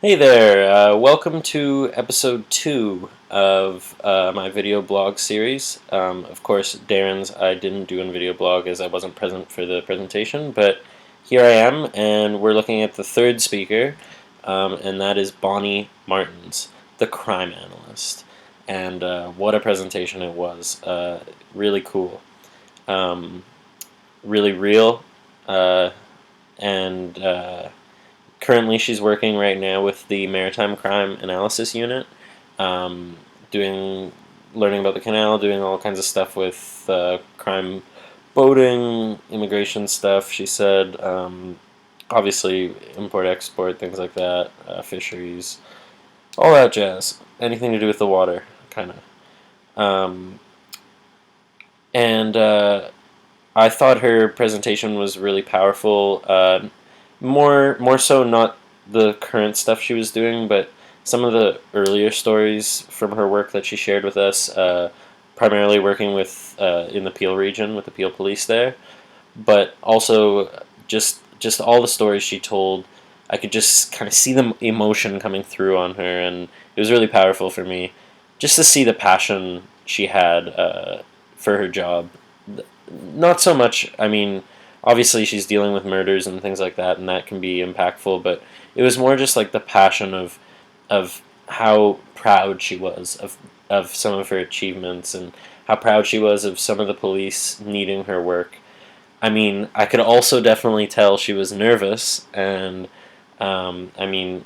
Hey there, welcome to episode 2 of my video blog series. Of course, Darren's I didn't do in video blog as I wasn't present for the presentation, but here I am, and we're looking at the third speaker, and that is Bonnie Martens, the crime analyst. And what a presentation it was. Really cool. Um, really real, uh, and currently she's working right now with the Maritime Crime Analysis Unit, um, doing learning about the canal, doing all kinds of stuff with crime boating, immigration stuff. She said, obviously import export, things like that, fisheries, all that jazz. Anything to do with the water, kind of. And I thought her presentation was really powerful. More so not the current stuff she was doing, but some of the earlier stories from her work that she shared with us. Primarily working with in the Peel region with the Peel police there, but also just all the stories she told. I could just kind of see the emotion coming through on her, and it was really powerful for me, just to see the passion she had for her job. Not so much. I mean, obviously she's dealing with murders and things like that, and that can be impactful. But it was more just like the passion of how proud she was of some of her achievements and how proud she was of some of the police needing her work. I mean, I could also definitely tell she was nervous, and I mean,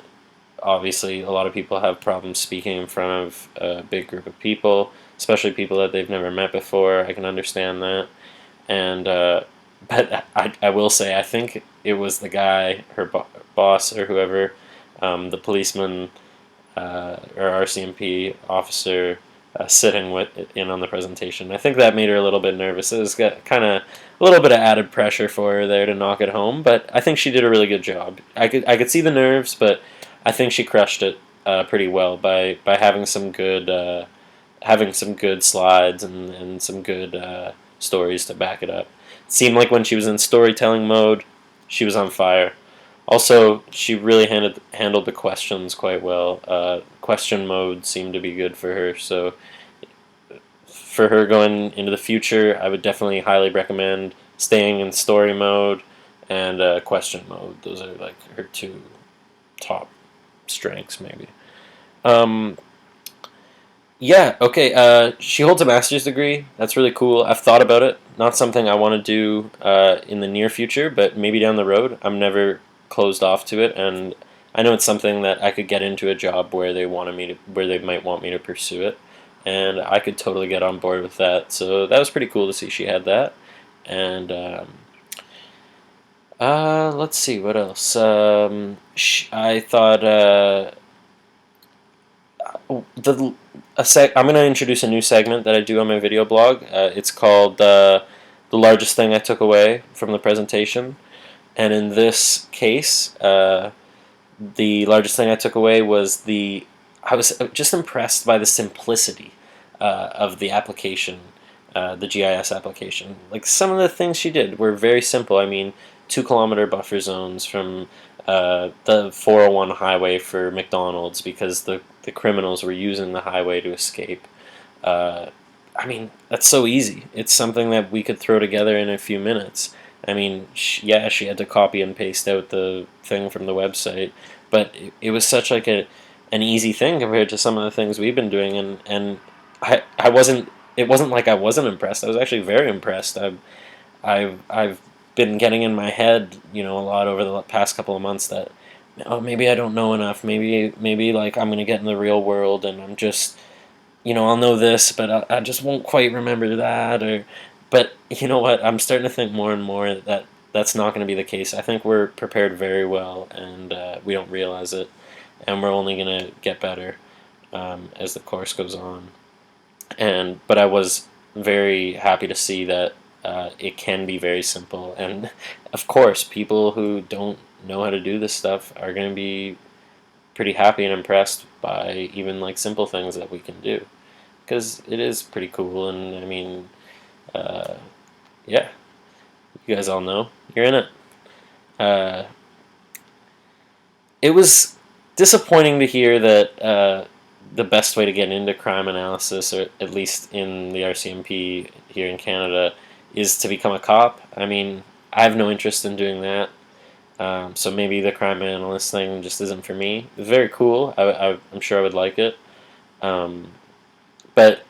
obviously, a lot of people have problems speaking in front of a big group of people, especially people that they've never met before. I can understand that, and but I will say I think it was the guy, her boss or whoever, the policeman or RCMP officer sitting in on the presentation. I think that made her a little bit nervous. It was kind of a little bit of added pressure for her there to knock it home, but I think she did a really good job. I could see the nerves, but I think she crushed it pretty well by having some good slides and some good stories to back it up. It seemed like when she was in storytelling mode, she was on fire. Also, she really handled the questions quite well. Question mode seemed to be good for her. So, for her going into the future, I would definitely highly recommend staying in story mode and question mode. Those are like her two top strengths, maybe. Um, yeah, okay. She holds a master's degree. That's really cool. I've thought about it. Not something I want to do in the near future, but maybe down the road. I'm never closed off to it, and I know it's something that I could get into a job where where they might want me to pursue it, and I could totally get on board with that. So that was pretty cool to see she had that, and let's see what else. I thought the I'm going to introduce a new segment that I do on my video blog. It's called "The Largest Thing I Took Away from the Presentation," and in this case, the largest thing I took away was I was just impressed by the simplicity of the application, the GIS application. Like some of the things she did were very simple. I mean, 2 kilometer buffer zones from the 401 highway for McDonald's because the criminals were using the highway to escape. Uh, I mean, that's so easy. It's something that we could throw together in a few minutes. I mean, she had to copy and paste out the thing from the website, but it was such like an easy thing compared to some of the things we've been doing, and I wasn't. It wasn't like I wasn't impressed. I was actually very impressed. I've been getting in my head, a lot over the past couple of months that, oh, maybe I don't know enough. Maybe like I'm gonna get in the real world and I'm just, I'll know this, but I just won't quite remember that. But you know what? I'm starting to think more and more that that's not going to be the case. I think we're prepared very well, and we don't realize it, and we're only going to get better as the course goes on. But I was very happy to see that it can be very simple, and of course, people who don't know how to do this stuff are going to be pretty happy and impressed by even like simple things that we can do because it is pretty cool. And I mean, uh, yeah, you guys all know you're in it. Uh, it was. disappointing to hear that the best way to get into crime analysis, or at least in the RCMP here in Canada, is to become a cop. I mean, I have no interest in doing that. So maybe the crime analyst thing just isn't for me. It's very cool. I'm sure I would like it. Um, but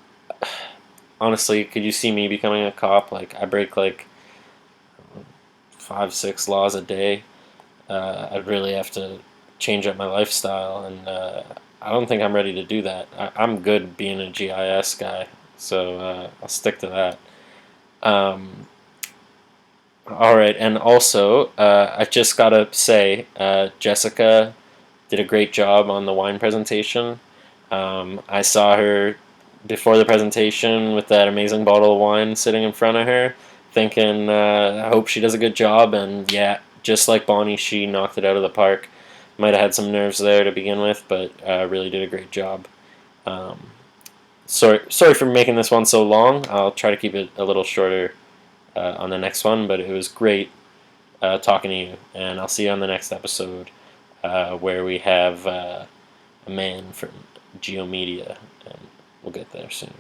honestly, could you see me becoming a cop? Like, I break like 5, 6 laws a day. I'd really have to change up my lifestyle, and I don't think I'm ready to do that. I'm good being a GIS guy, so I'll stick to that. Um, all right, and also, I just gotta say, Jessica did a great job on the wine presentation. I saw her before the presentation with that amazing bottle of wine sitting in front of her, thinking, I hope she does a good job. And yeah, just like Bonnie, she knocked it out of the park. Might have had some nerves there to begin with, but really did a great job. Um, sorry for making this one so long. I'll try to keep it a little shorter on the next one, but it was great talking to you, and I'll see you on the next episode where we have a man from Geomedia, and we'll get there soon.